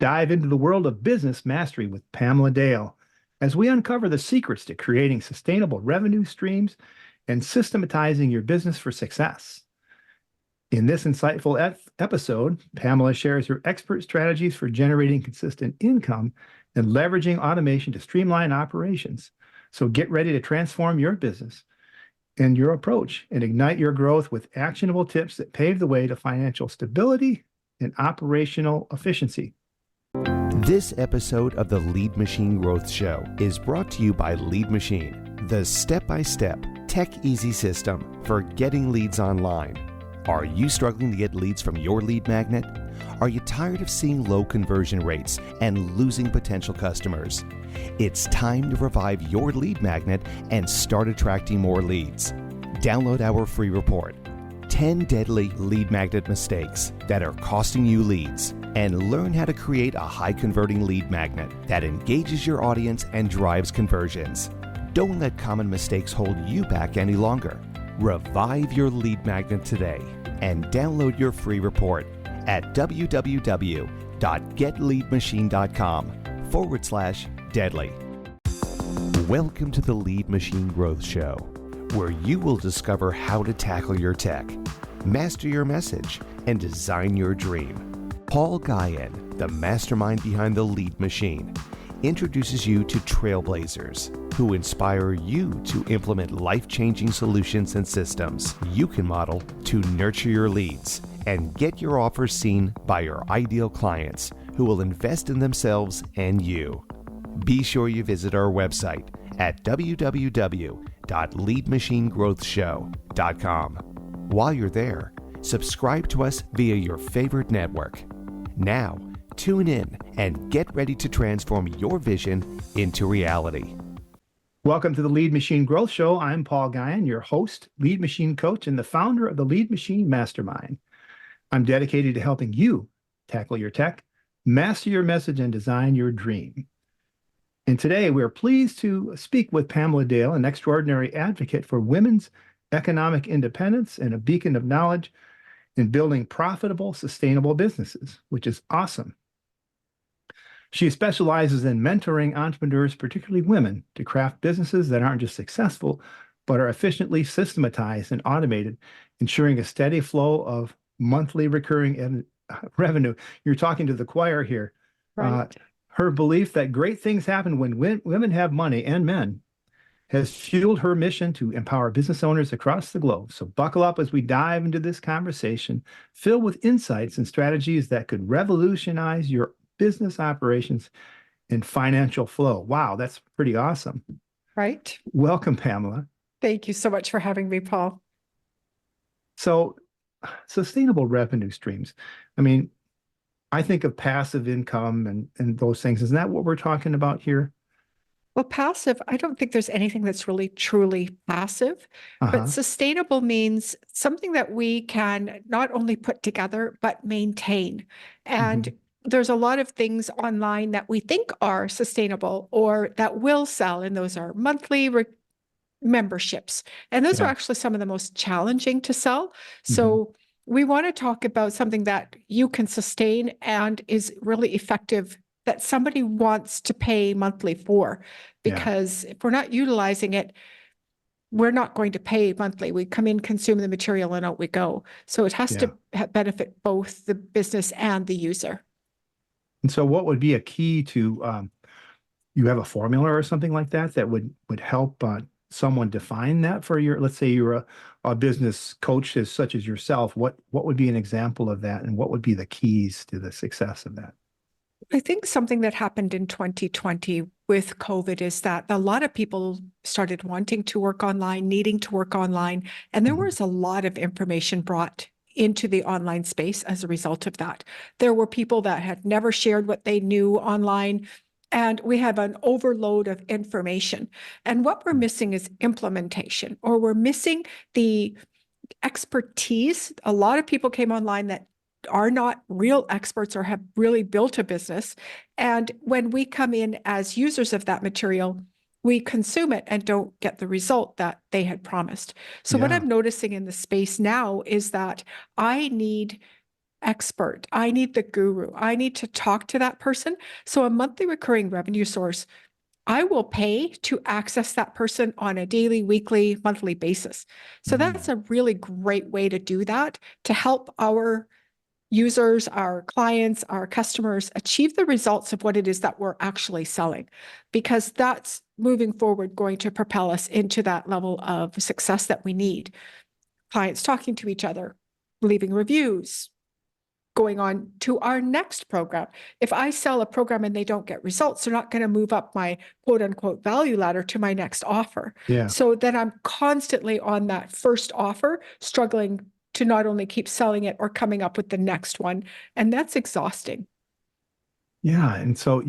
dive into the world of business mastery with Pamela Dale as we uncover the secrets to creating sustainable revenue streams and systematizing your business for success. In this insightful episode, Pamela shares her expert strategies for generating consistent income and leveraging automation to streamline operations. So get ready to transform your business and your approach and ignite your growth with actionable tips that pave the way to financial stability and operational efficiency. This episode of the Lead Machine Growth Show is brought to you by Lead Machine, the step-by-step, tech-easy system for getting leads online. Are you struggling to get leads from your lead magnet? Are you tired of seeing low conversion rates and losing potential customers? It's time to revive your lead magnet and start attracting more leads. Download our free report, 10 Deadly Lead Magnet Mistakes That Are Costing You Leads, and learn how to create a high-converting lead magnet that engages your audience and drives conversions. Don't let common mistakes hold you back any longer. Revive your lead magnet today and download your free report at www.getleadmachine.com/deadly. Welcome to the Lead Machine Growth Show, where you will discover how to tackle your tech, master your message, and design your dream. Paul Guyan, the mastermind behind the Lead Machine, introduces you to trailblazers who inspire you to implement life-changing solutions and systems you can model to nurture your leads and get your offers seen by your ideal clients who will invest in themselves and you. Be sure you visit our website at www.leadmachinegrowthshow.com. While you're there, subscribe to us via your favorite network. Now, tune in and get ready to transform your vision into reality. Welcome to the Lead Machine Growth Show. I'm Paul Guyan, your host, lead machine coach, and the founder of the Lead Machine Mastermind. I'm dedicated to helping you tackle your tech, master your message, and design your dream. And today we're pleased to speak with Pamela Dale, an extraordinary advocate for women's economic independence and a beacon of knowledge in building profitable, sustainable businesses, which is awesome. She specializes in mentoring entrepreneurs, particularly women, to craft businesses that aren't just successful, but are efficiently systematized and automated, ensuring a steady flow of monthly recurring revenue. You're talking to the choir here. Right. Her belief that great things happen when women have money, and men, has fueled her mission to empower business owners across the globe. So buckle up as we dive into this conversation filled with insights and strategies that could revolutionize your business operations and financial flow. Wow, that's pretty awesome. Right. Welcome, Pamela. Thank you so much for having me, Paul. So, sustainable revenue streams. I mean, I think of passive income and those things. Isn't that what we're talking about here? Well, passive, I don't think there's anything that's really truly passive, but sustainable means something that we can not only put together, but maintain. And there's a lot of things online that we think are sustainable or that will sell, and those are monthly memberships. And those are actually some of the most challenging to sell. So we want to talk about something that you can sustain and is really effective, that somebody wants to pay monthly for, because if we're not utilizing it, we're not going to pay monthly. We come in, consume the material, and out we go. So it has to benefit both the business and the user. And so what would be a key to, you have a formula or something like that that would help someone define that for your, let's say you're a business coach such as yourself, what would be an example of that, and what would be the keys to the success of that? I think something that happened in 2020 with COVID is that a lot of people started wanting to work online, needing to work online, and there was a lot of information brought into the online space as a result of that. There were people that had never shared what they knew online, and we have an overload of information. And what we're missing is implementation, or we're missing the expertise. A lot of people came online that are not real experts or have really built a business. And when we come in as users of that material, we consume it and don't get the result that they had promised. So what I'm noticing in the space now is that I need expert. I need the guru. I need to talk to that person. So a monthly recurring revenue source, I will pay to access that person on a daily, weekly, monthly basis. So that's a really great way to do that, to help our users, our clients, our customers achieve the results of what it is that we're actually selling, because that's moving forward going to propel us into that level of success that we need. Clients talking to each other, leaving reviews, going on to our next program. If I sell a program and they don't get results, they're not going to move up my quote unquote value ladder to my next offer. Yeah. So then I'm constantly on that first offer, struggling to not only keep selling it or coming up with the next one. And that's exhausting. Yeah. And so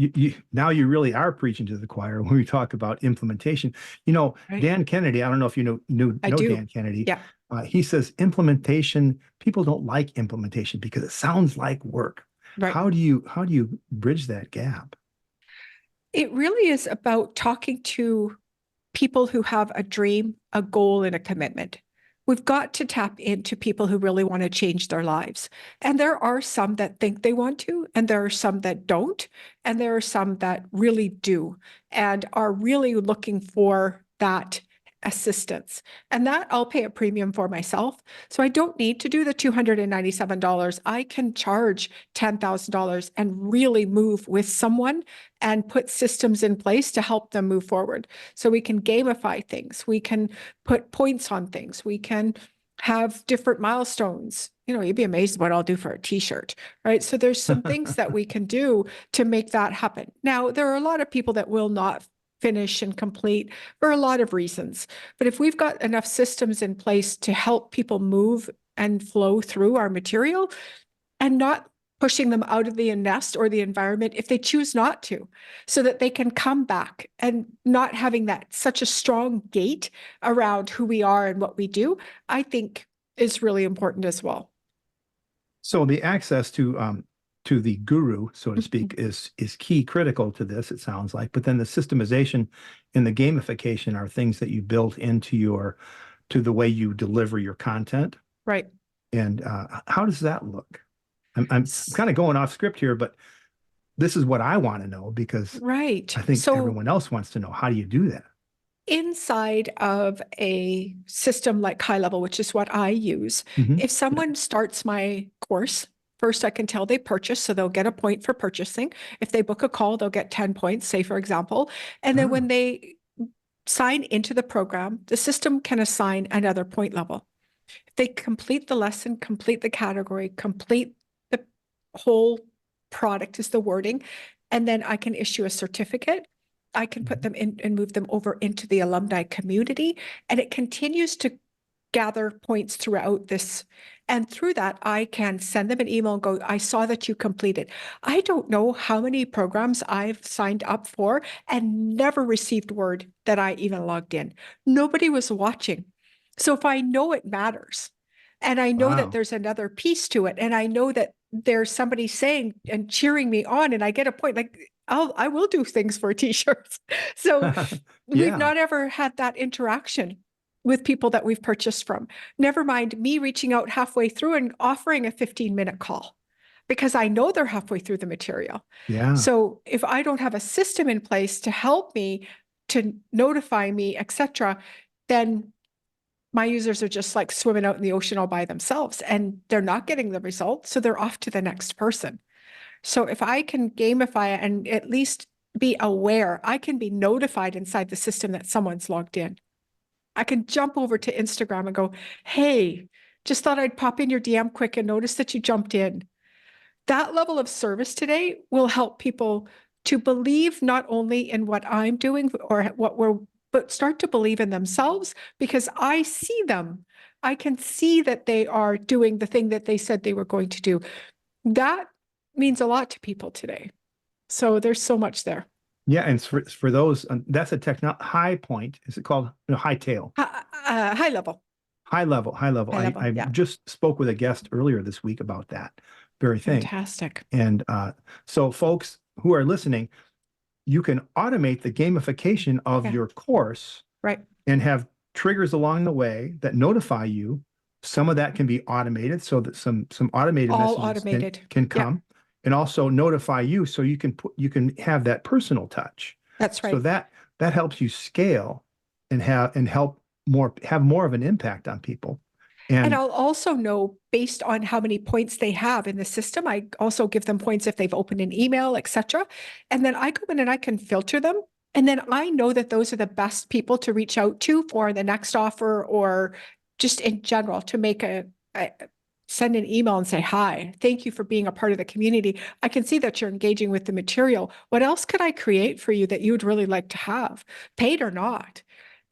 now you really are preaching to the choir when we talk about implementation. Right. Dan Kennedy, I don't know if you know I do. Dan Kennedy. Yeah. He says implementation, people don't like implementation because it sounds like work. Right. How do you bridge that gap? It really is about talking to people who have a dream, a goal, and a commitment. We've got to tap into people who really want to change their lives. And there are some that think they want to, and there are some that don't, and there are some that really do and are really looking for that assistance. And that I'll pay a premium for myself. So I don't need to do the $297. I can charge $10,000 and really move with someone and put systems in place to help them move forward. So we can gamify things. We can put points on things. We can have different milestones. You'd be amazed what I'll do for a t-shirt, right? So there's some things that we can do to make that happen. Now, there are a lot of people that will not finish and complete for a lot of reasons. But if we've got enough systems in place to help people move and flow through our material and not pushing them out of the nest or the environment if they choose not to, so that they can come back, and not having that such a strong gate around who we are and what we do, I think is really important as well. So the access to the guru, so to speak, is key, critical to this, it sounds like. But then the systemization and the gamification are things that you built into the way you deliver your content. Right. And how does that look? I'm kind of going off script here, but this is what I want to know, because right. I think everyone else wants to know. How do you do that? Inside of a system like High Level, which is what I use, if someone starts my course, first I can tell they purchase, so they'll get a point for purchasing. If they book a call, they'll get 10 points, say, for example. And then when they sign into the program, the system can assign another point level. If they complete the lesson, complete the category, complete the whole product is the wording, and then I can issue a certificate. I can put them in and move them over into the alumni community, and it continues to gather points throughout this. And through that, I can send them an email and go, I saw that you completed. I don't know how many programs I've signed up for and never received word that I even logged in. Nobody was watching. So if I know it matters, and I know that there's another piece to it, and I know that there's somebody saying and cheering me on, and I get a point, like, I will do things for t-shirts. So we've not ever had that interaction with people that we've purchased from. Never mind me reaching out halfway through and offering a 15-minute call, because I know they're halfway through the material. Yeah. So if I don't have a system in place to help me, to notify me, etc., then my users are just like swimming out in the ocean all by themselves, and they're not getting the result. So they're off to the next person. So if I can gamify it and at least be aware, I can be notified inside the system that someone's logged in. I can jump over to Instagram and go, hey, just thought I'd pop in your DM quick and notice that you jumped in. That level of service today will help people to believe not only in what I'm doing or but start to believe in themselves, because I see them. I can see that they are doing the thing that they said they were going to do. That means a lot to people today. So there's so much there. Yeah, and for those, that's a high point. Is it called high tail? High level. High level. I just spoke with a guest earlier this week about that very thing. Fantastic. And so folks who are listening, you can automate the gamification of your course, right, and have triggers along the way that notify you some of that can be automated so that some automated All messages automated. can Yeah, come and also notify you so you can have that personal touch. that's So right. that helps you scale and have more of an impact on people. And And I'll also know based on how many points they have in the system. I also give them points if they've opened an email, etc. And then I go in and I can filter them. And then I know that those are the best people to reach out to for the next offer or just in general to make send an email and say, hi, thank you for being a part of the community. I can see that you're engaging with the material. What else could I create for you that you would really like to have, paid or not?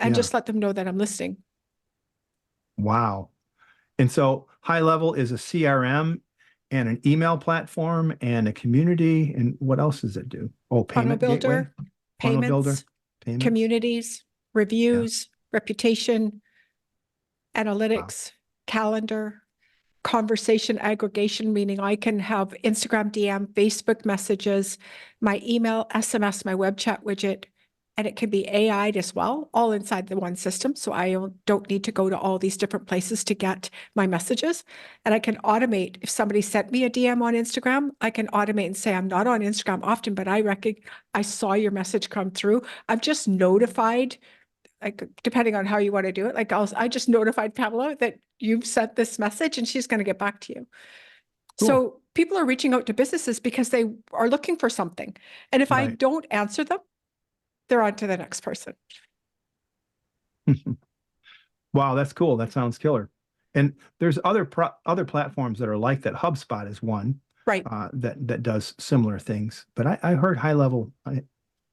And yeah, just let them know that I'm listening. wow. And so high level is a CRM and an email platform and a community. And what else does it do? Oh, Funnel payment gateway, builder, funnel builder, payments, payments. communities, Yeah. reviews, reputation, Wow. analytics, calendar, conversation aggregation, meaning I can have Instagram DM, Facebook messages, my email, SMS, my web chat widget, and it can be AI'd as well, all inside the one system. So I don't need to go to all these different places to get my messages. And I can automate. If somebody sent me a DM on Instagram, I can automate and say, I'm not on Instagram often, but I saw your message come through. I've just notified, like depending on how you want to do it, like I just notified Pamela that you've sent this message and she's going to get back to you. Cool. So people are reaching out to businesses because they are looking for something. And if I Right. don't answer them, they're on to the next person. Wow, that's cool. That sounds killer. And there's other platforms that are like that. HubSpot is one Right. that does similar things. But I heard high level. I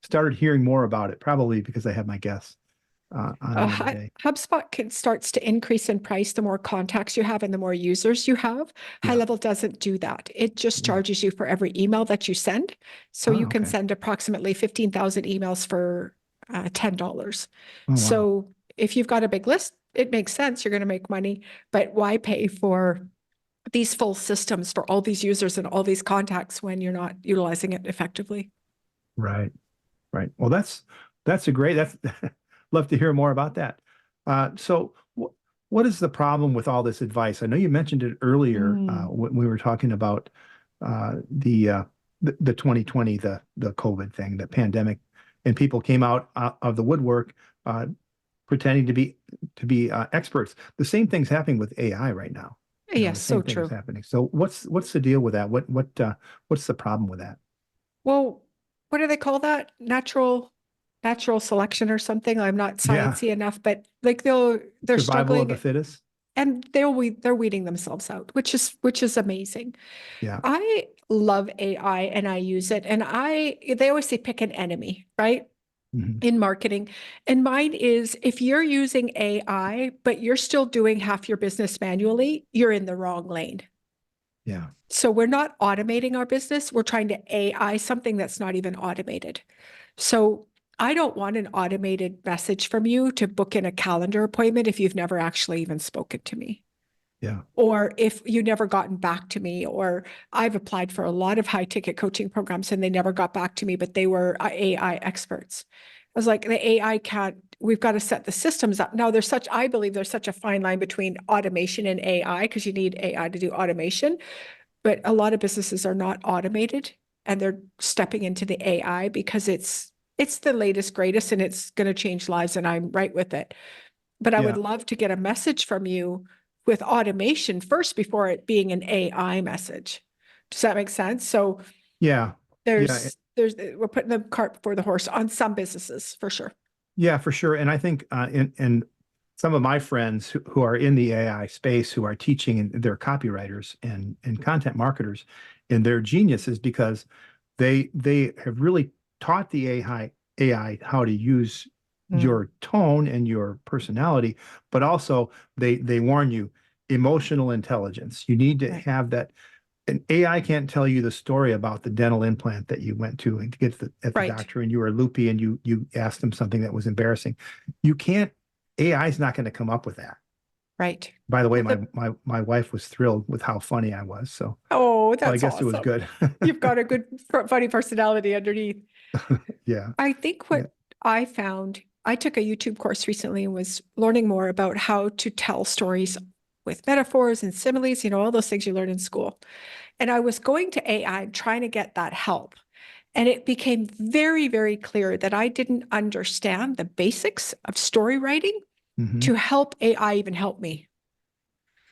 started hearing more about it, probably because I had my guests on the other day. HubSpot starts to increase in price the more contacts you have and the more users you have. High Yeah. level doesn't do that. It just Yeah. charges you for every email that you send. So Oh, you can okay. send approximately 15,000 emails for $10. Oh, wow. So if you've got a big list, it makes sense. You're going to make money, but why pay for these full systems for all these users and all these contacts when you're not utilizing it effectively? Right. Right. Well, that's love to hear more about that. So what is the problem with all this advice? I know you mentioned it earlier Mm. when we were talking about the 2020, the COVID thing, the pandemic, and people came out of the woodwork pretending to be experts. The same thing's happening with AI right now. The Yes, so same thing is true. happening. So what's the deal with that? What's the problem with that? Well, what do they call that? Natural selection or something. I'm not Yeah, sciencey enough, but like they're survival of the struggling fittest. and they're weeding themselves out, which is amazing. Yeah. I love AI and I use it. And they always say pick an enemy, right? Mhm. In marketing. And mine is if you're using AI, but you're still doing half your business manually, you're in the wrong lane. Yeah. So we're not automating our business. We're trying to AI something that's not even automated. So I don't want an automated message from you to book in a calendar appointment if you've never actually even spoken to me. Yeah. Or if you never gotten back to me, or I've applied for a lot of high ticket coaching programs and they never got back to me, but they were AI experts. I was like, the AI can't, we've got to set the systems up. Now I believe there's such a fine line between automation and AI because you need AI to do automation, but a lot of businesses are not automated and they're stepping into the AI because it's the latest, greatest, and it's going to change lives. And I'm right with it. But I would Yeah. love to get a message from you with automation first before it being an AI message. Does that make sense? So Yeah. Yeah. we're putting the cart before the horse on some businesses for sure. Yeah, for sure. And I think in some of my friends who are in the AI space, who are teaching, and they're copywriters and content marketers, and they're geniuses because they have really taught the AI how to use Mm, your tone and your personality, but also they warn you emotional intelligence. You need to right. have that. An AI can't tell you the story about the dental implant that you went to and to get at the Right. doctor and you were loopy and you asked them something that was embarrassing. You can't, AI is not going to come up with that. Right. By the way, Well, my wife was thrilled with how funny I was. So I that's guess it was awesome. good. You've got a good, funny personality underneath. Yeah. I think Yeah. what I found, I took a YouTube course recently and was learning more about how to tell stories with metaphors and similes, all those things you learn in school. And I was going to AI trying to get that help. And it became very, very clear that I didn't understand the basics of story writing to help AI even help me.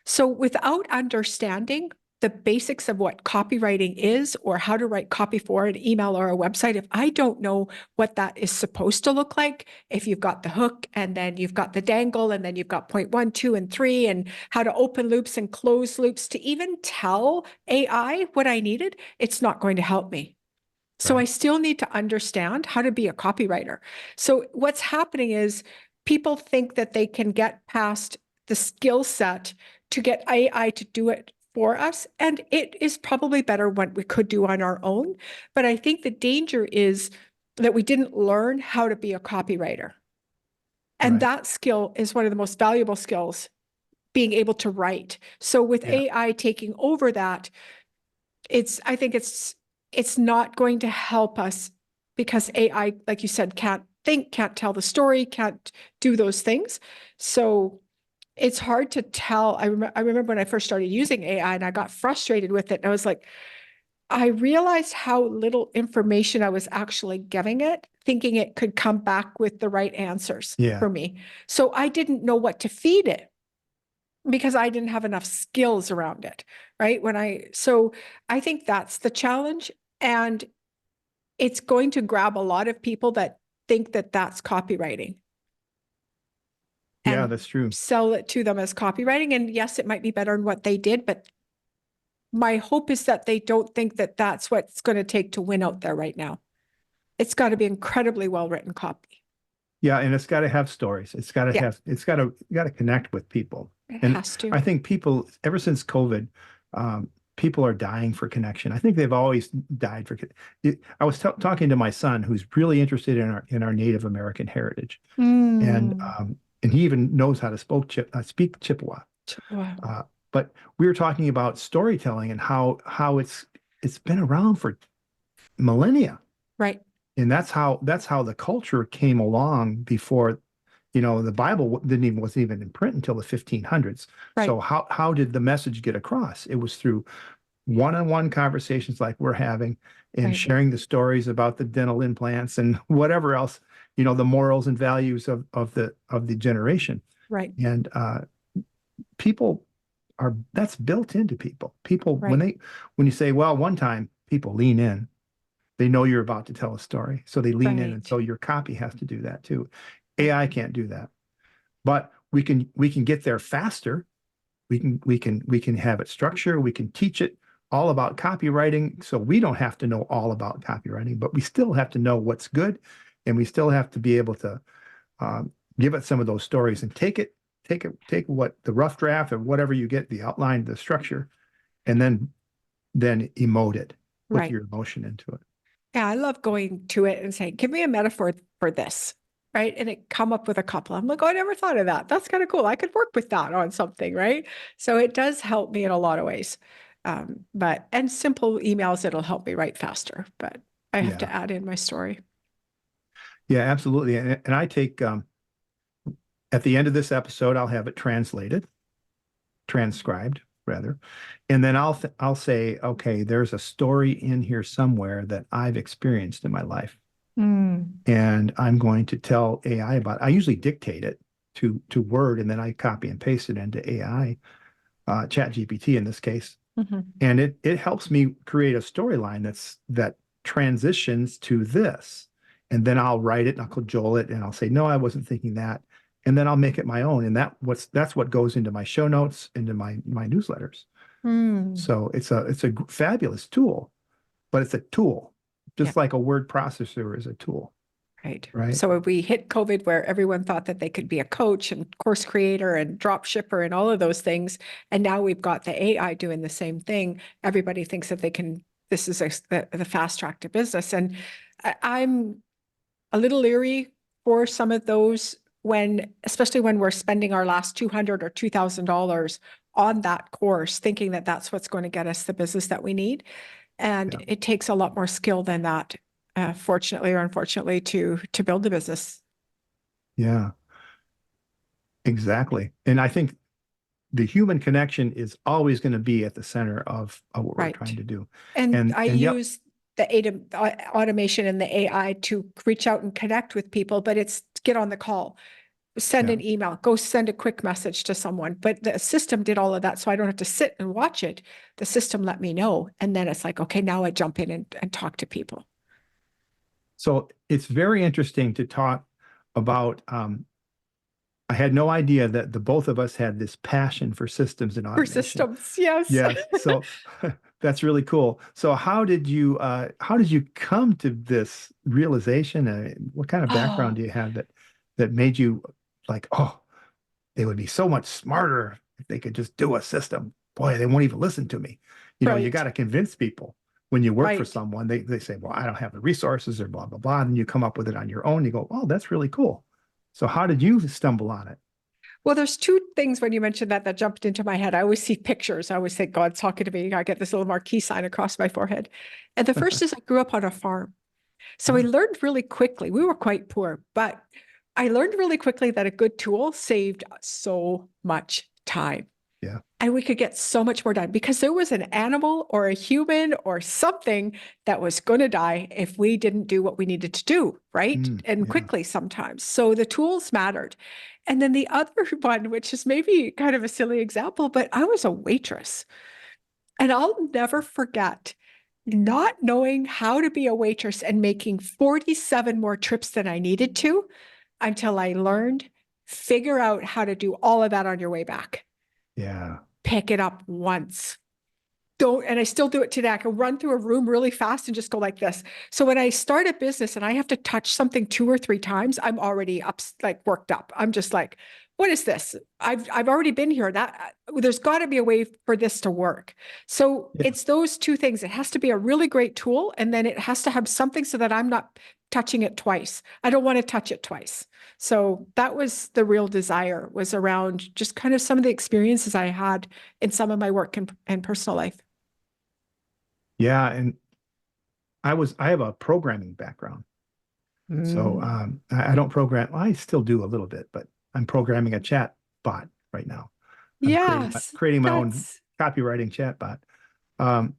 So without understanding the basics of what copywriting is or how to write copy for an email or a website, if I don't know what that is supposed to look like, if you've got the hook and then you've got the dangle and then you've got point 1, 2, and 3 and how to open loops and close loops to even tell AI what I needed, it's not going to help me. So I still need to understand how to be a copywriter. So what's happening is people think that they can get past the skill set to get AI to do it for us. And it is probably better what we could do on our own. But I think the danger is that we didn't learn how to be a copywriter. And that skill is one of the most valuable skills, being able to write. So with AI taking over that, I think it's not going to help us because AI, like you said, can't think, can't tell the story, can't do those things. So it's hard to tell. I remember when I first started using AI and I got frustrated with it. And I was like, I realized how little information I was actually giving it, thinking it could come back with the right answers for me. So I didn't know what to feed it because I didn't have enough skills around it, right? So I think that's the challenge. And it's going to grab a lot of people that think that that's copywriting. Yeah, that's true. Sell it to them as copywriting. And yes, it might be better than what they did, but my hope is that they don't think that that's what's going to take to win out there right now. It's got to be incredibly well-written copy. Yeah, and it's got to have stories. It's got to have, you got to connect with people. It And has to. I think people, ever since COVID, people are dying for connection. I think they've always died for. I was talking to my son, who's really interested in our Native American heritage, and he even knows how to speak Chippewa. Wow. But we were talking about storytelling and how it's been around for millennia. Right. And that's how the culture came along before, the Bible wasn't even in print until the 1500s. Right. So how did the message get across? It was through one-on-one conversations like we're having and sharing the stories about the dental implants and whatever else, the morals and values of the generation. Right. And that's built into people. People, when you say, well, one time, people lean in. They know you're about to tell a story, so they lean in, and so your copy has to do that too. AI can't do that, but we can get there faster. We can have it structured. We can teach it all about copywriting, so we don't have to know all about copywriting, but we still have to know what's good, and we still have to be able to give it some of those stories and take what the rough draft or whatever you get, the outline, the structure, and then emote it, put your emotion into it. Yeah, I love going to it and saying, give me a metaphor for this, right? And it come up with a couple. I'm like, oh, I never thought of that. That's kind of cool. I could work with that on something, right? So it does help me in a lot of ways. And simple emails, it'll help me write faster, but I have to add in my story. Yeah, absolutely. And I take, at the end of this episode, I'll have it transcribed rather. And then I'll say, okay, there's a story in here somewhere that I've experienced in my life. And I'm going to tell AI about it. I usually dictate it to Word, and then I copy and paste it into AI, ChatGPT in this case. And it helps me create a storyline that transitions to this. And then I'll write it and I'll cajole it and I'll say, no, I wasn't thinking that. And then I'll make it my own. And that's what goes into my show notes, into my newsletters. So it's a fabulous tool, but it's a tool, just like a word processor is a tool. Right. So we hit COVID where everyone thought that they could be a coach and course creator and drop shipper and all of those things. And now we've got the AI doing the same thing. Everybody thinks that this is the fast track to business. And I'm a little leery for some of those especially when we're spending our last $200 or $2,000 on that course, thinking that that's what's going to get us the business that we need. And it takes a lot more skill than that, fortunately or unfortunately, to build a business. Yeah, exactly. And I think the human connection is always going to be at the center of what we're Right. trying to do. And I yep, use the automation and the AI to reach out and connect with people, but it's get on the call, send yeah. an email, go send a quick message to someone. But the system did all of that. So I don't have to sit and watch it. The system let me know. And then it's like, okay, now I jump in and talk to people. So it's very interesting to talk about. I had no idea that the both of us had this passion for systems and For automation. systems, yes. Yes. So that's really cool. So how did you come to this realization? What kind of background Oh, do you have that made you like, oh, they would be so much smarter if they could just do a system. Boy, they won't even listen to me. You got right, to convince people when you work for right. someone, they say, well, I don't have the resources or blah, blah, blah. And you come up with it on your own. You go, oh, that's really cool. So how did you stumble on it? Well, there's two things when you mentioned that jumped into my head. I always see pictures. I always think God's talking to me. I get this little marquee sign across my forehead. And the first is I grew up on a farm. So I Oh, learned really quickly. We were quite poor, but I learned really quickly that a good tool saved so much time. yeah. And we could get so much more done because there was an animal or a human or something that was going to die if we didn't do what we needed to do, right? And Yeah. quickly sometimes. So the tools mattered. And then the other one, which is maybe kind of a silly example, but I was a waitress. And I'll never forget not knowing how to be a waitress and making 47 more trips than I needed to until I learned, figure out how to do all of that on your way back. Yeah. Pick it up once. Don't, and I still do it today. I can run through a room really fast and just go like this. So when I start a business and I have to touch something 2 or 3 times, I'm already up, like worked up. I'm just like, what is this? I've already been here. That there's got to be a way for this to work. So Yeah. it's those two things. It has to be a really great tool, and then it has to have something so that I'm not touching it twice. I don't want to touch it twice. So that was the real desire, was around just kind of some of the experiences I had in some of my work and personal life. Yeah. And I have a programming background. So Mm. I don't program. Well, I still do a little bit, but I'm programming a chat bot right now. I'm Yes, creating my own that's copywriting chat bot. Um,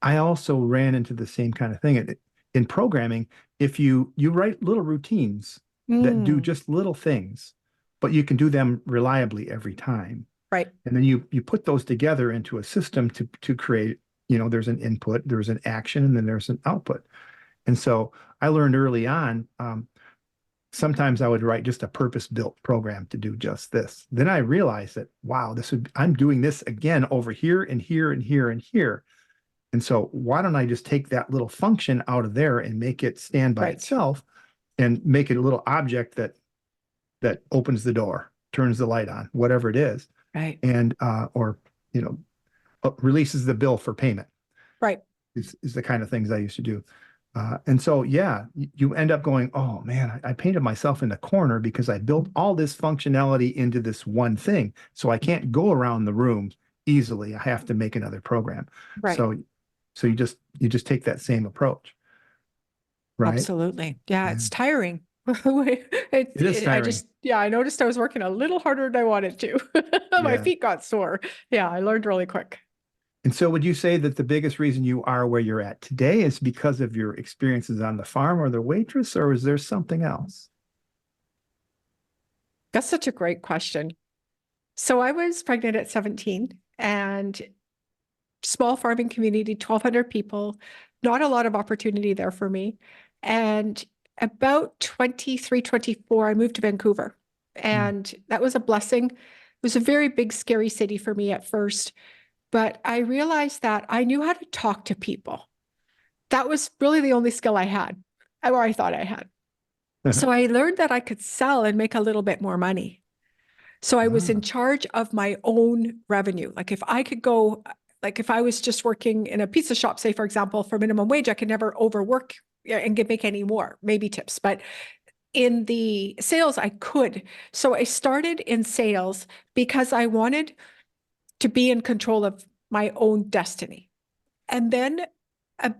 I also ran into the same kind of thing in programming. If you write little routines that do mm, just little things, but you can do them reliably every time, right, and then you put those together into a system to create. There's an input, there's an action, and then there's an output. And so I learned early on. Sometimes I would write just a purpose-built program to do just this. Then I realized that, wow, I'm doing this again over here and here and here and here. And so why don't I just take that little function out of there and make it stand by right, itself and make it a little object that opens the door, turns the light on, whatever it is, right, and or you know releases the bill for payment right. is the kind of things I used to do. And so, yeah, you end up going, oh man, I painted myself in the corner because I built all this functionality into this one thing. So I can't go around the room easily. I have to make another program. Right. So you just take that same approach, right? Absolutely. Yeah, Yeah. it's tiring. It is I tiring. just, yeah, I noticed I was working a little harder than I wanted to. My Yeah. feet got sore. Yeah, I learned really quick. And so would you say that the biggest reason you are where you're at today is because of your experiences on the farm or the waitress, or is there something else? That's such a great question. So I was pregnant at 17 and small farming community, 1,200 people, not a lot of opportunity there for me. And about 23, 24, I moved to Vancouver. Mm. And that was a blessing. It was a very big, scary city for me at first. But I realized that I knew how to talk to people. That was really the only skill I had, or I thought I had. So I learned that I could sell and make a little bit more money. So I was in Ah, charge of my own revenue. Like if I could go, like if I was just working in a pizza shop, say, for example, for minimum wage, I could never overwork and make any more, maybe tips. But in the sales, I could. So I started in sales because I wanted to be in control of my own destiny. And then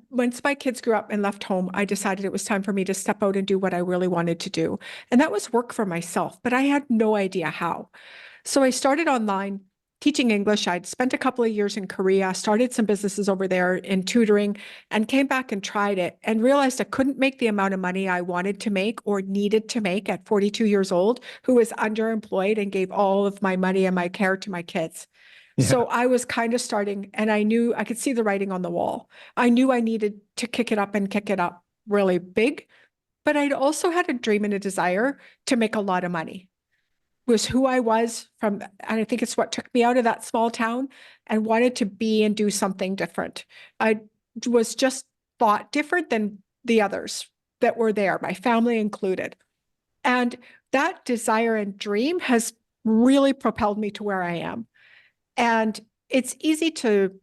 once my kids grew up and left home, I decided it was time for me to step out and do what I really wanted to do. And that was work for myself, but I had no idea how. So I started online teaching English. I'd spent a couple of years in Korea, started some businesses over there in tutoring, and came back and tried it and realized I couldn't make the amount of money I wanted to make or needed to make at 42 years old, who was underemployed and gave all of my money and my care to my kids. So I was kind of starting, and I knew I could see the writing on the wall. I knew I needed to kick it up and kick it up really big, but I'd also had a dream and a desire to make a lot of money. It was who I was from, and I think it's what took me out of that small town and wanted to be and do something different. I was just thought different than the others that were there, my family included. And that desire and dream has really propelled me to where I am. And it's easy to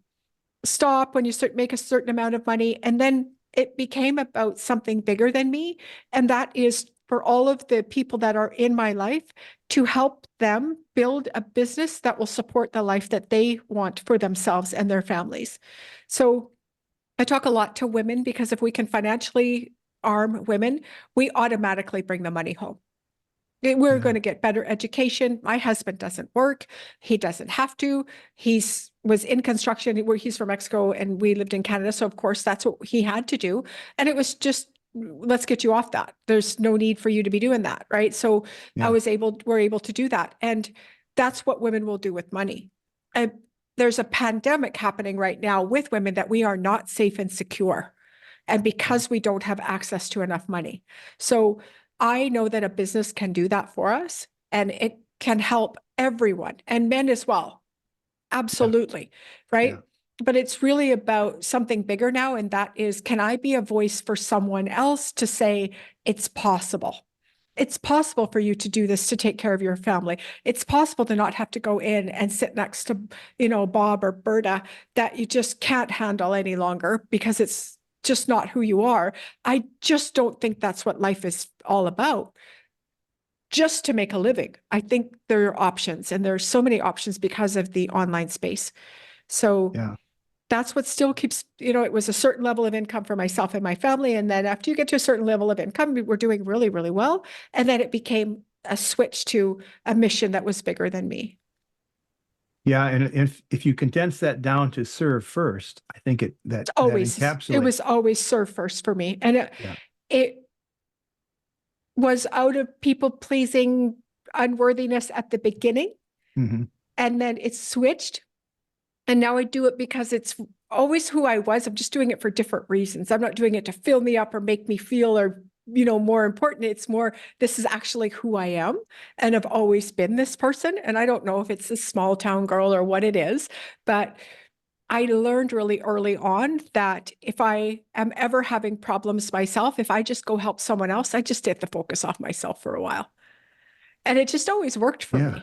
stop when you make a certain amount of money. And then it became about something bigger than me. And that is for all of the people that are in my life to help them build a business that will support the life that they want for themselves and their families. So I talk a lot to women because if we can financially arm women, we automatically bring the money home. We're going to get better education. My husband doesn't work. He doesn't have to. Was in construction where he's from Mexico and we lived in Canada. So of course that's what he had to do. And it was just, let's get you off that. There's no need for you to be doing that. Right. So we're able to do that. And that's what women will do with money. And there's a pandemic happening right now with women that we are not safe and secure. And because we don't have access to enough money. So I know that a business can do that for us and it can help everyone and men as well. Absolutely. Right. Yeah. But it's really about something bigger now. And that is, can I be a voice for someone else to say it's possible? It's possible for you to do this, to take care of your family. It's possible to not have to go in and sit next to, Bob or Berta that you just can't handle any longer because it's just not who you are. I just don't think that's what life is all about. Just to make a living. I think there are options, and there's so many options because of the online space. So that's what still keeps, it was a certain level of income for myself and my family. And then after you get to a certain level of income, we were doing really, really well. And then it became a switch to a mission that was bigger than me. Yeah, and if you condense that down to serve first, I think that encapsulates. It was always serve first for me. And it was out of people pleasing unworthiness at the beginning. Mm-hmm. And then it switched. And now I do it because it's always who I was. I'm just doing it for different reasons. I'm not doing it to fill me up or make me feel or more important. It's more, this is actually who I am. And I've always been this person. And I don't know if it's a small town girl or what it is, but I learned really early on that if I am ever having problems myself, if I just go help someone else, I just get the focus off myself for a while. And it just always worked for me.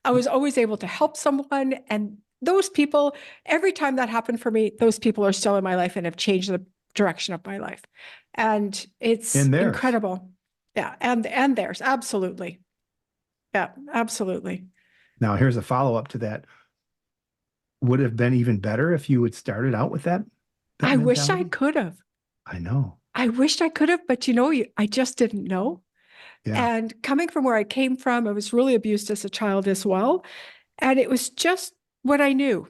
I was always able to help someone. And those people, every time that happened for me, those people are still in my life and have changed the direction of my life. And it's incredible. Yeah. And theirs. Absolutely. Yeah, absolutely. Now, here's a follow-up to that. Would it have been even better if you had started out with that I wish I could have. I know. I wished I could have, but I just didn't know. Yeah. And coming from where I came from, I was really abused as a child as well. And it was just what I knew.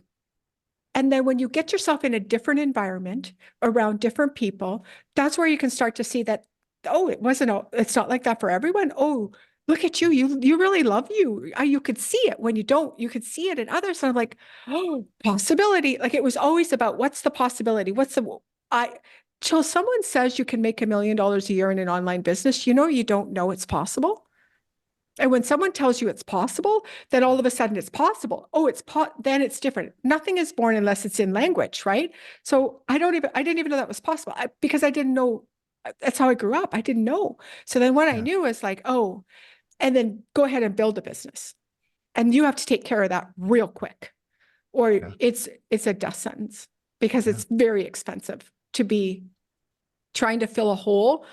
And then when you get yourself in a different environment around different people, that's where you can start to see that, it's not like that for everyone. Oh, look at you. You really love you. You could see it when you don't. You could see it in others. And I'm like, oh, possibility. Like it was always about what's the possibility? Till someone says you can make $1 million a year in an online business, you don't know it's possible. And when someone tells you it's possible, then all of a sudden it's possible. Oh, then it's different. Nothing is born unless it's in language, right? So I didn't even know that was possible because I didn't know. That's how I grew up. I didn't know. So then what I knew was like, oh, and then go ahead and build a business. And you have to take care of that real quick or it's a death sentence because it's very expensive to be trying to fill a hole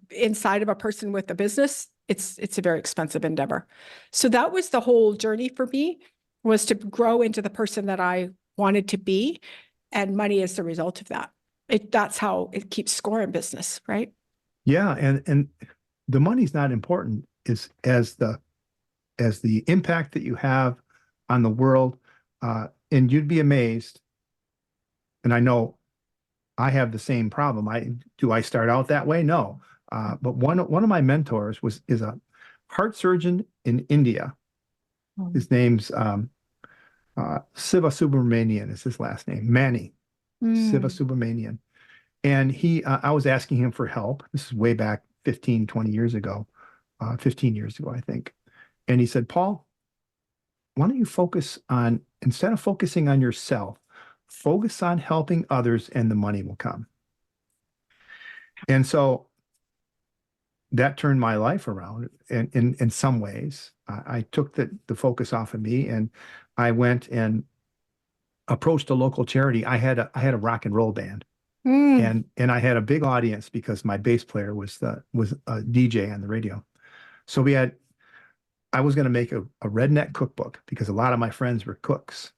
inside of a person with a business. It's a very expensive endeavor. So that was the whole journey for me, was to grow into the person that I wanted to be, and money is the result of that. That's how it keeps score in business, right? Yeah, and the money's not important is as the impact that you have on the world. And you'd be amazed. And I know I have the same problem. I start out that way? No. But one of my mentors is a heart surgeon in India. Mm. His name's Siva Subramanian is his last name. Manny Siva Mm. Subramanian. And I was asking him for help. This is way back 15, 20 years ago, 15 years ago, I think. And he said, Paul, why don't you instead of focusing on yourself, focus on helping others and the money will come. And so that turned my life around in some ways. I took the focus off of me and I went and approached a local charity. I had a rock and roll band Mm. and I had a big audience because my bass player was a DJ on the radio. So I was going to make a redneck cookbook because a lot of my friends were cooks.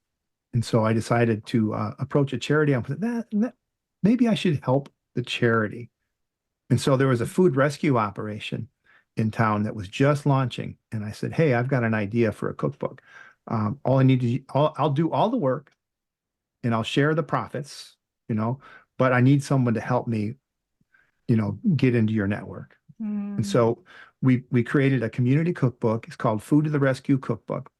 And so I decided to approach a charity. I said, maybe I should help the charity. And so there was a food rescue operation in town that was just launching. And I said, hey, I've got an idea for a cookbook. All I need to, I'll do all the work and I'll share the profits, you know, but I need someone to help me, get into your network. And Mm. so we created a community cookbook. It's called Food to the Rescue Cookbook.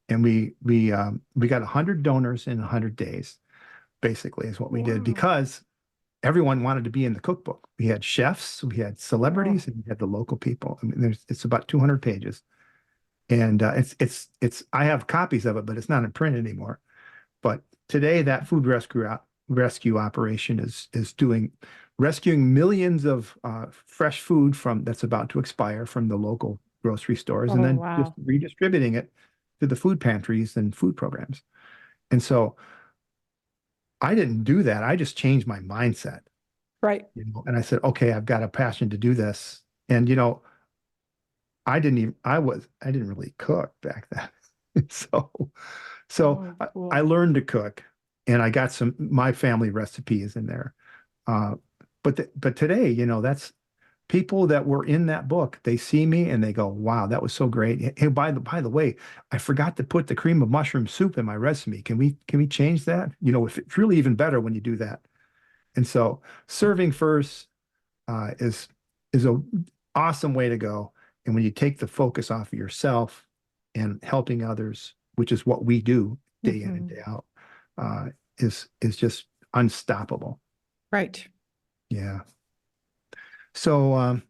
And we got 100 donors in 100 days, basically, is what we did Wow. because everyone wanted to be in the cookbook. We had chefs, we had Oh. celebrities, and we had the local people. I mean, it's about 200 pages, and it's. I have copies of it, but it's not in print anymore. But today, that food rescue operation is rescuing millions of fresh food that's about to expire from the local grocery stores, and Oh, then just wow. redistributing it to the food pantries and food programs. And so I didn't do that. I just changed my mindset, Right. and I said, okay, I've got a passion to do this. And I didn't really cook back then. So Oh, I cool. learned to cook and I got my family recipes in there. Uh, but today, that's people that were in that book. They see me and they go, wow, that was so great. Hey, by the way, I forgot to put the cream of mushroom soup in my recipe. Can we change that? It's really even better when you do that. And so serving first is a awesome way to go. And when you take the focus off of yourself and helping others, which is what we do day in and Hmm. day out, uh, is just unstoppable. Right. Yeah. So,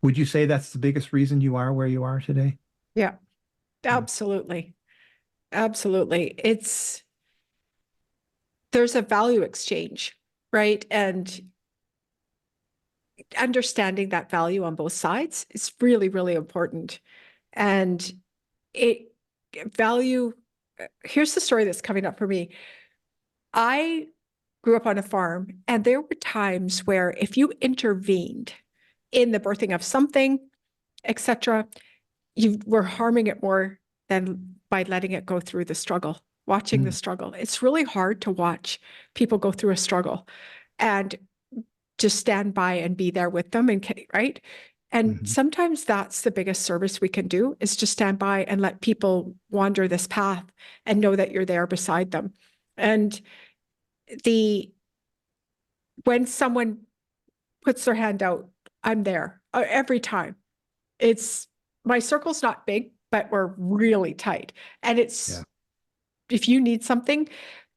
would you say that's the biggest reason you are where you are today? Yeah, Yeah. absolutely. Absolutely. There's a value exchange, right? And understanding that value on both sides is really, really important. And it value, here's the story that's coming up for me. I grew up on a farm, and there were times where if you intervened in the birthing of something, etc., you were harming it more than by letting it go through the struggle, watching the Mm, struggle. It's really hard to watch people go through a struggle and just stand by and be there with them, and right. And mhm. sometimes that's the biggest service we can do, is just stand by and let people wander this path and know that you're there beside them. And the when someone puts their hand out, I'm there every time. It's My circle's not big, but we're really tight. And Yeah. if you need something,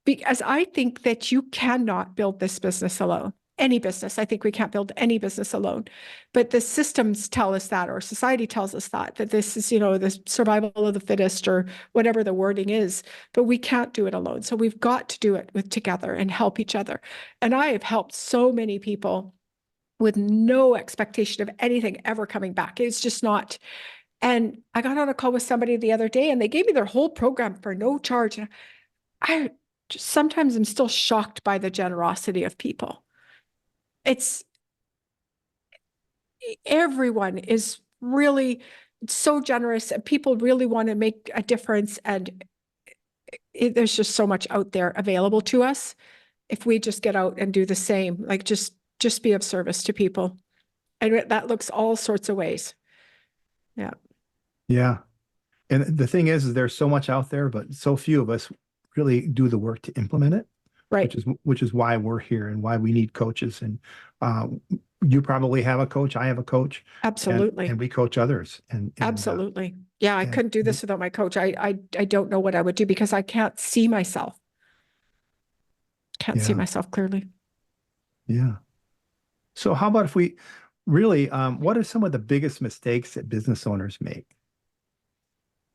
because I think that you cannot build this business alone. Any business, I think we can't build any business alone. But the systems tell us that, or society tells us that this is, the survival of the fittest, or whatever the wording is. But we can't do it alone. So we've got to do it together and help each other. And I have helped so many people with no expectation of anything ever coming back. It's just not. And I got on a call with somebody the other day, and they gave me their whole program for no charge. And I just sometimes am still shocked by the generosity of people. It's Everyone is really so generous, and people really want to make a difference. And there's just so much out there available to us. if we just get out and do the same, like just be of service to people. And that looks all sorts of ways. Yeah. Yeah. And the thing is there's so much out there, but so few of us really do the work to implement it, Right. which is why we're here and why we need coaches. And uh, you probably have a coach. I have a coach. Absolutely. And we coach others. And absolutely. Yeah, I and couldn't do this without my coach. I don't know what I would do because I can't see myself. Can't see yeah, myself clearly. yeah. So how about if we really, what are some of the biggest mistakes that business owners make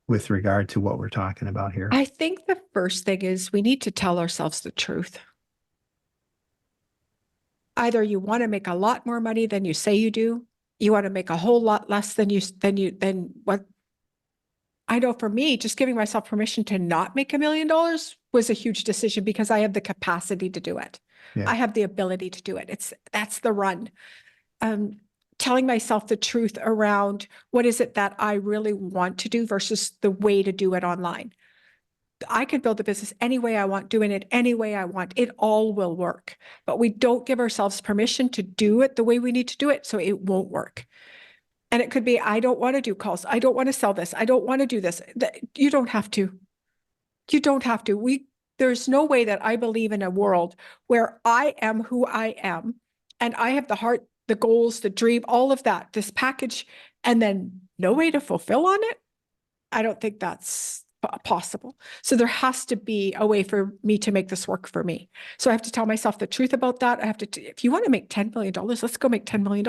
with regard to what we're talking about here? I think the first thing is we need to tell ourselves the truth. Either you want to make a lot more money than you say you do, you want to make a whole lot less than what I know. For me, just giving myself permission to not make $1 million was a huge decision because I have the capacity to do it. Yeah. I have the ability to do it. That's the run. Telling myself the truth around what is it that I really want to do versus the way to do it online. I can build a business any way I want, doing it any way I want. It all will work, but we don't give ourselves permission to do it the way we need to do it, so it won't work. And it could be, I don't want to do calls. I don't want to sell this. I don't want to do this. You don't have to. You don't have to. There's no way that I believe in a world where I am who I am and I have the heart, the goals, the dream, all of that, this package, and then no way to fulfill on it. I don't think that's possible. So there has to be a way for me to make this work for me. So I have to tell myself the truth about that. I have to, if you want to make $10 million, let's go make $10 million.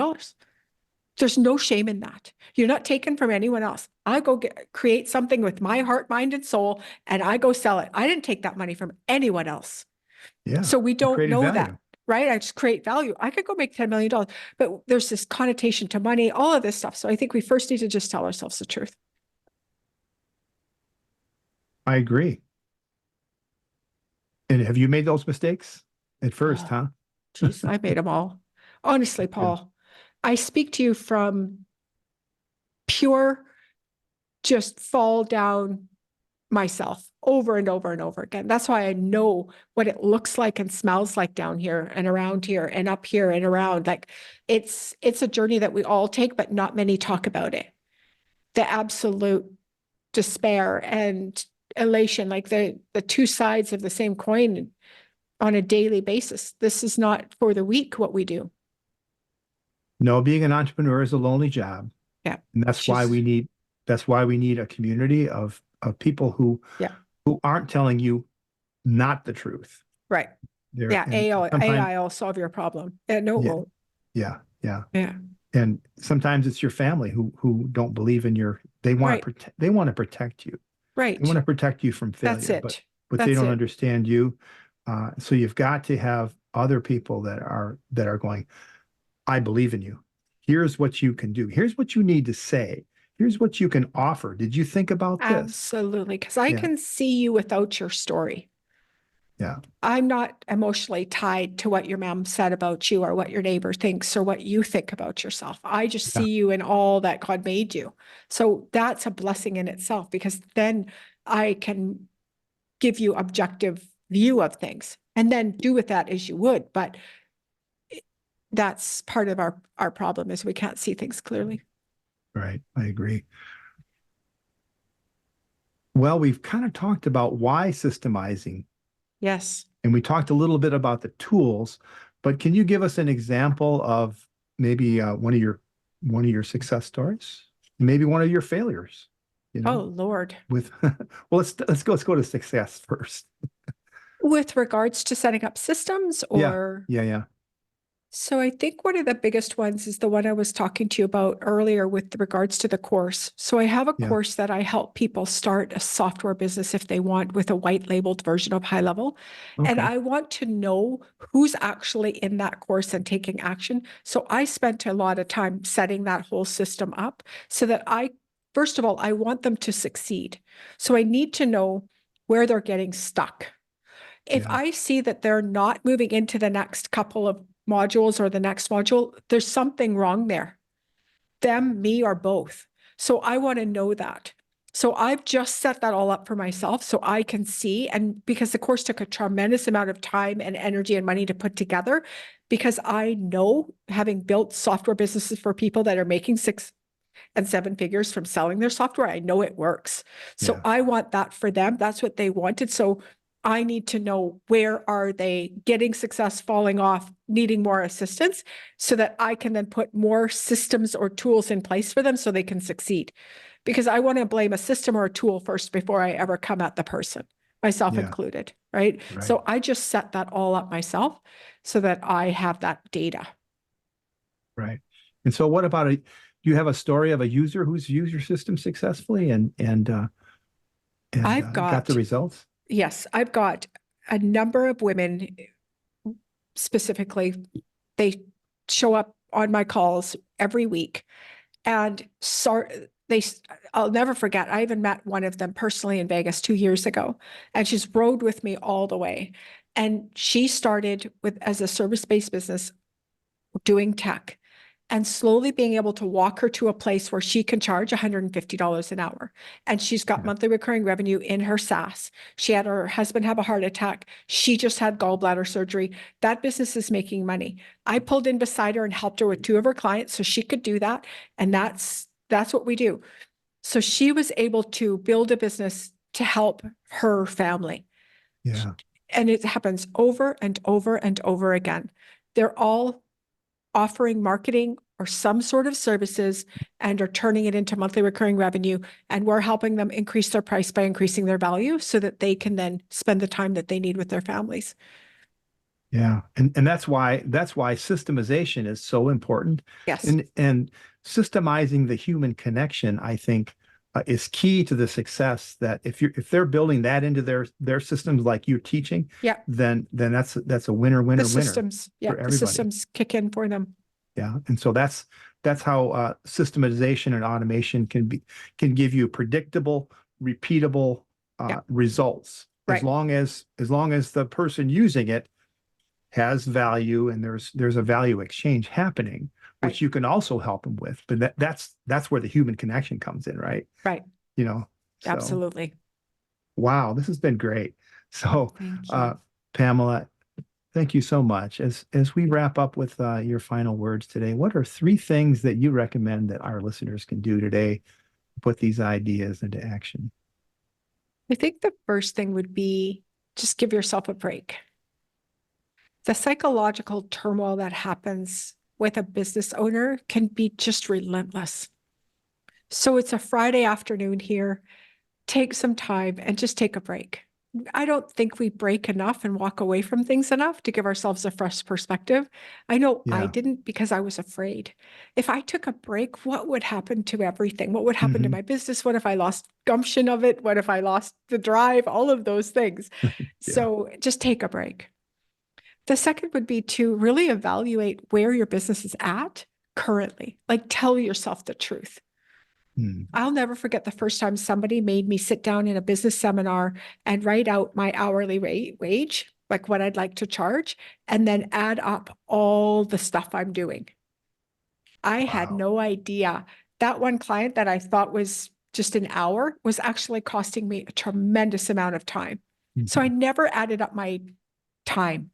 There's no shame in that. You're not taken from anyone else. I go create something with my heart, mind, and soul, and I go sell it. I didn't take that money from anyone else. Yeah. So we don't know value. that, right? I just create value. I could go make $10 million, but there's this connotation to money, all of this stuff. So I think we first need to just tell ourselves the truth. I agree. And have you made those mistakes at first, huh? Geez, I made them all. Honestly, Paul, I speak to you from pure, just fall down myself over and over and over again. That's why I know what it looks like and smells like down here and around here and up here and around. Like it's a journey that we all take, but not many talk about it. The absolute despair and elation, like the two sides of the same coin on a daily basis. This is not for the weak what we do. No, being an entrepreneur is a lonely job. Yeah. And that's why we need a community of people who aren't telling you not the truth. Right. AI will solve your problem. No, it won't. Yeah. Yeah. And sometimes it's your family who don't believe in they want to protect you. Right. They want to protect you from failure. That's it. But they don't understand you. So you've got to have other people that are going, I believe in you. Here's what you can do. Here's what you need to say. Here's what you can offer. Did you think about this? Absolutely. Because I can see you without your story. Yeah. I'm not emotionally tied to what your mom said about you or what your neighbor thinks or what you think about yourself. I just see you in all that God made you. So that's a blessing in itself because then I can give you objective view of things and then do with that as you would. But that's part of our problem is we can't see things clearly. Right. I agree. Well, we've kind of talked about why systemizing. Yes. And we talked a little bit about the tools, but can you give us an example of maybe one of your success stories? Maybe one of your failures? Oh, Lord. Well, let's go to success first. With regards to setting up systems or? Yeah. So I think one of the biggest ones is the one I was talking to you about earlier with regards to the course. So I have a course that I help people start a software business if they want with a white labeled version of high level. Okay. And I want to know who's actually in that course and taking action. So I spent a lot of time setting that whole system up so that first of all, I want them to succeed. So I need to know where they're getting stuck. If I see that they're not moving into the next couple of modules or the next module, there's something wrong there. Them, me, or both. So I want to know that. So I've just set that all up for myself so I can see. And because the course took a tremendous amount of time and energy and money to put together, because I know, having built software businesses for people that are making 6 and 7 figures from selling their software, I know it works. So Yeah. I want that for them. That's what they wanted. So I need to know, where are they getting success, falling off, needing more assistance, so that I can then put more systems or tools in place for them so they can succeed. Because I want to blame a system or a tool first before I ever come at the person, myself Yeah. included, right? Right. So I just set that all up myself so that I have that data. Right. And so what about do you have a story of a user who's used your system successfully I've got the got, results? yes, I've got a number of women specifically. They show up on my calls every week, and I'll never forget, I even met one of them personally in Vegas 2 years ago, and she's rode with me all the way. And she started as a service-based business doing tech, and slowly being able to walk her to a place where she can charge $150 an hour. And she's got Yeah. monthly recurring revenue in her SaaS. She had her husband have a heart attack. She just had gallbladder surgery. That business is making money. I pulled in beside her and helped her with 2 of her clients so she could do that. And that's what we do. So she was able to build a business to help her family. Yeah. And it happens over and over and over again. They're all offering marketing or some sort of services and are turning it into monthly recurring revenue. And we're helping them increase their price by increasing their value so that they can then spend the time that they need with their families. Yeah. And that's why systemization is so important. Yes. And systemizing the human connection, I think, is key to the success. That if they're building that into their systems like you're teaching, Yeah. then that's a winner The winner systems. Yeah. for The everybody. systems kick in for them. Yeah. And so that's how systematization and automation can give you predictable, repeatable Yeah. results, Right. as long as the person using it has value and there's a value exchange happening, which Right. you can also help them with. But that's where the human connection comes in, right? Right. So Absolutely. wow, this has been great. So Thank you. Pamela, thank you so much. As we wrap up with your final words today, what are 3 things that you recommend that our listeners can do today to put these ideas into action? I think the first thing would be, just give yourself a break. The psychological turmoil that happens with a business owner can be just relentless. So it's a Friday afternoon here. Take some time and just take a break. I don't think we break enough and walk away from things enough to give ourselves a fresh perspective. I know I Yeah. didn't, because I was afraid. If I took a break, what would happen to everything? What would happen to Mhm. my business? What if I lost gumption of it? What if I lost the drive? All of those things. Yeah. So just take a break. The second would be to really evaluate where your business is at currently. Like, tell yourself the truth. Mm. I'll never forget the first time somebody made me sit down in a business seminar and write out my hourly wage, like what I'd like to charge, and then add up all the stuff I'm doing. I had Wow. no idea. That one client that I thought was just an hour was actually costing me a tremendous amount of time. So I Mhm. never added up my time.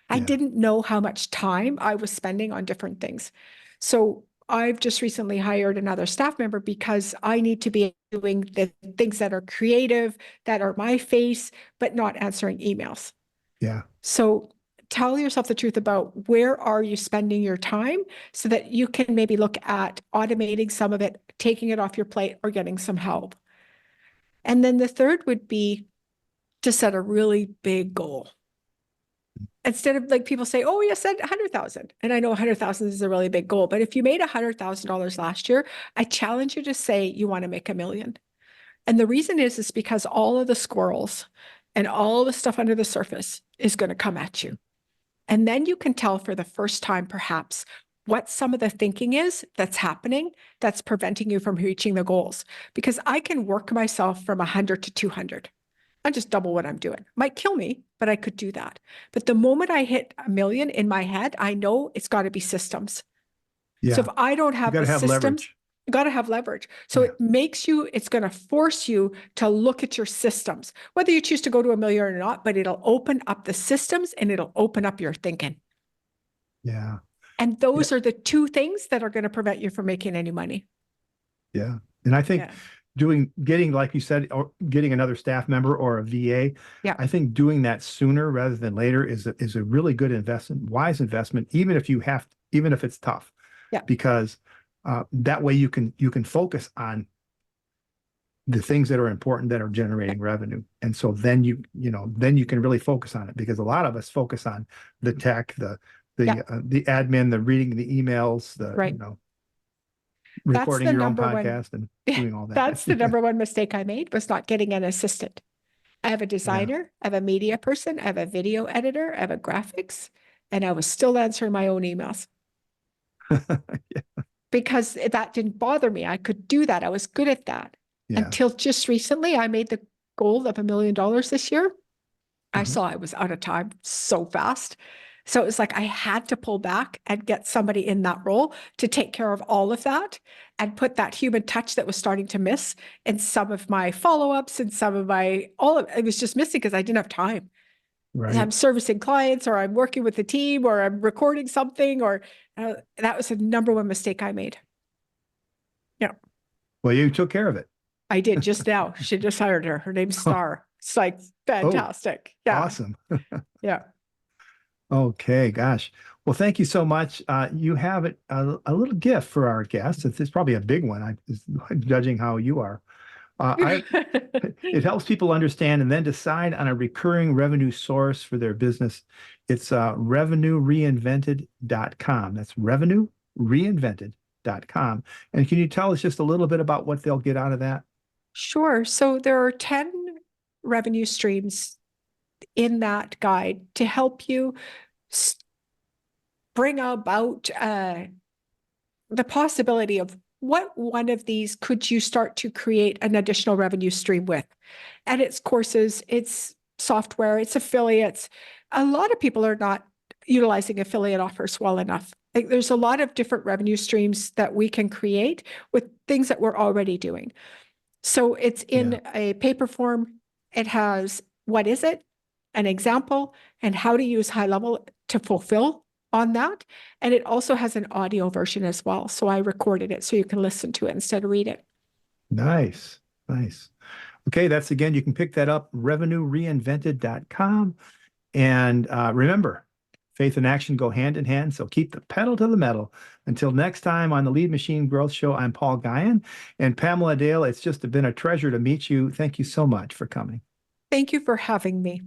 I Yeah. didn't know how much time I was spending on different things. So I've just recently hired another staff member because I need to be doing the things that are creative, that are my face, but not answering emails. Yeah. So tell yourself the truth about where are you spending your time so that you can maybe look at automating some of it, taking it off your plate, or getting some help. And then the third would be to set a really big goal. Instead of, like, people say, oh, you said 100,000. And I know 100,000 is a really big goal, but if you made $100,000 last year, I challenge you to say you want to make $1 million. And the reason is because all of the squirrels and all the stuff under the surface is going to come at you. And then you can tell for the first time, perhaps, what some of the thinking is that's happening that's preventing you from reaching the goals. Because I can work myself from 100 to 200. I just double what I'm doing. Might kill me, but I could do that. But the moment I hit $1 million in my head, I know it's got to be systems. So if Yeah. I don't You have got the to have systems, leverage. You got to have leverage. So Yeah. it makes you, it's going to force you to look at your systems, whether you choose to go to $1 million or not, but it'll open up the systems and it'll open up your thinking. Yeah. And those are the two things that are going to prevent you from making any money. Yeah. And I think getting, like you said, or getting another staff member or a VA, I think doing that sooner rather than later is a really good investment, wise investment, even if it's tough. Yeah. Because that way you can focus on the things that are important that are generating revenue. And so then then you can really focus on it, because a lot of us focus on the tech, the admin, the reading the emails, recording your own podcast and doing all that. That's the number one mistake I made, was not getting an assistant. I have a designer, I have a media person, I have a video editor, I have a graphics, and I was still answering my own emails. Because that didn't bother me. I could do that. I was good at that. Until just recently, I made the goal of $1 million this year. I saw I was out of time so fast. So it was like I had to pull back and get somebody in that role to take care of all of that and put that human touch that was starting to miss in some of my follow-ups and some of it was just missing because I didn't have time. Right. I'm servicing clients, or I'm working with the team, or I'm recording something, or that was the number one mistake I made. Yeah. Well, you took care of it. I did just now. She just hired her. Her name's Star. It's like fantastic. Yeah. Awesome. Yeah. Okay, gosh. Well, thank you so much. You have a little gift for our guests. It's probably a big one, judging how you are. It helps people understand and then decide on a recurring revenue source for their business. It's revenuereinvented.com. That's revenuereinvented.com. And can you tell us just a little bit about what they'll get out of that? Sure. So there are 10 revenue streams in that guide to help you bring about the possibility of what one of these could you start to create an additional revenue stream with. And it's courses, it's software, it's affiliates. A lot of people are not utilizing affiliate offers well enough. Like, there's a lot of different revenue streams that we can create with things that we're already doing. So it's in a paper form. It has what is it, an example, and how to use high level to fulfill on that. And it also has an audio version as well. So I recorded it so you can listen to it instead of read it. Nice. Nice. Okay. That's, again, you can pick that up, revenuereinvented.com. And remember, faith and action go hand in hand. So keep the pedal to the metal. Until next time on the Lead Machine Growth Show, I'm Paul Guyan and Pamela Dale. It's just been a treasure to meet you. Thank you so much for coming. Thank you for having me.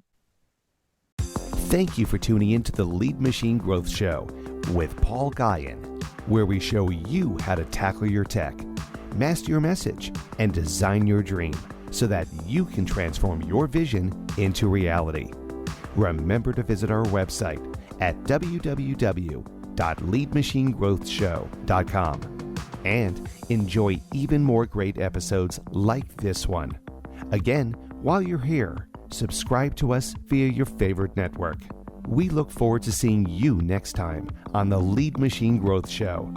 Thank you for tuning in to the Lead Machine Growth Show with Paul Guyan, where we show you how to tackle your tech, master your message, and design your dream so that you can transform your vision into reality. Remember to visit our website at www.leadmachinegrowthshow.com and enjoy even more great episodes like this one. Again, while you're here, subscribe to us via your favorite network. We look forward to seeing you next time on the Lead Machine Growth Show.